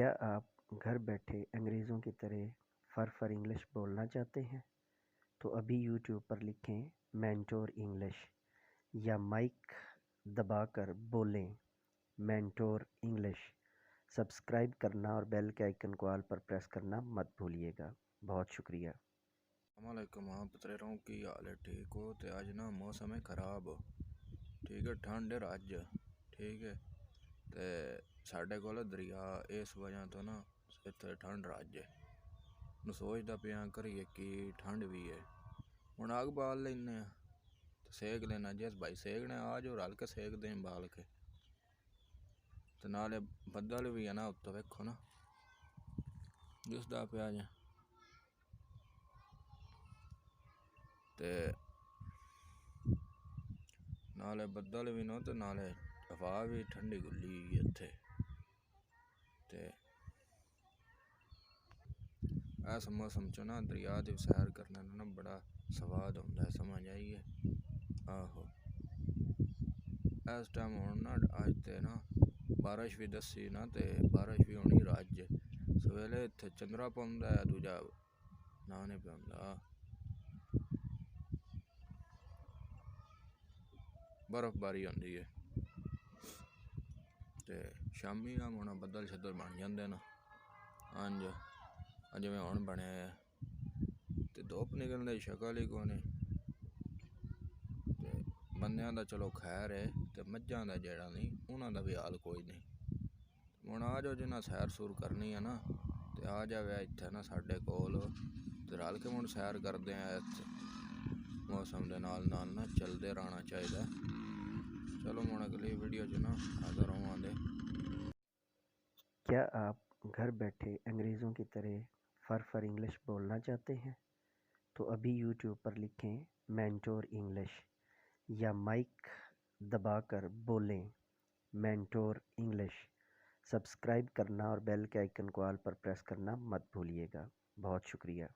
क्या आप घर बैठे अंग्रेज़ों की तरह फर इंग्लिश बोलना चाहते हैं? तो अभी यूट्यूब पर लिखें मेंटोर इंग्लिश या माइक दबाकर बोलें मेंटोर इंग्लिश। सब्सक्राइब करना और बेल के आइकन को ऑल पर प्रेस करना मत भूलिएगा। बहुत शुक्रिया। अस्सलामुअलैकुम। हाँ पुतरे रहो की हाल है, ठीक हो? तो अज ना मौसम है खराब, ठीक है, ठंड है अज, ठीक है। तो साढ़े कोल दरिया इस वजह तो ना इतने ठंड अज मैं सोचता पिया करिए कि ठंड भी है। हूँ अग बाल लेने तो सेक लेना, जिस भाई सेकने आ जाओ रल के सेक दें बाल के। तो नाले बदल भी है ना उत्तो वेखो ना दिसदा पिया जे। ते नाले बदल भी नो तो नाले हवा भी ठंडी गुली इत्थे। ते इस मौसम चो ना दरिया की सैर करने ना बड़ा स्वाद आता है, समझ आई है। आहो इस टाइम हूँ ना अज ते ना बारिश भी दसी ना, ते बारिश भी होनी अज सवेले। इत्थे चंद्रा पौंदा है, दूजा ना नहीं पौंदा, बर्फबारी होंदी है। ते शामी ना होना बदल शदल बन जाते ना, अंज जिवें हुण बने ते धुप निकलने की शक्ल ही कोनी। ते बंदियां दा चलो खैर है, ते मज्झां दा जेड़ा नहीं उन्हां दा भी हाल कोई नहीं। हुण आ जाओ जिन्हां सैर सूर करनी है ना, ते आ जावे इत्थे ना साडे कोल, ते रल के हुण सैर करदे आ। इस मौसम दे नाल नाल ना चलदे रहना चाहिए। चलो हुण अगली वीडियो च ना हाज़र होवांगे। क्या आप घर बैठे अंग्रेज़ों की तरह फर इंग्लिश बोलना चाहते हैं? तो अभी यूट्यूब पर लिखें मेंटोर इंग्लिश या माइक दबाकर बोलें मेंटोर इंग्लिश। सब्सक्राइब करना और बेल के आइकन को ऑल पर प्रेस करना मत भूलिएगा। बहुत शुक्रिया।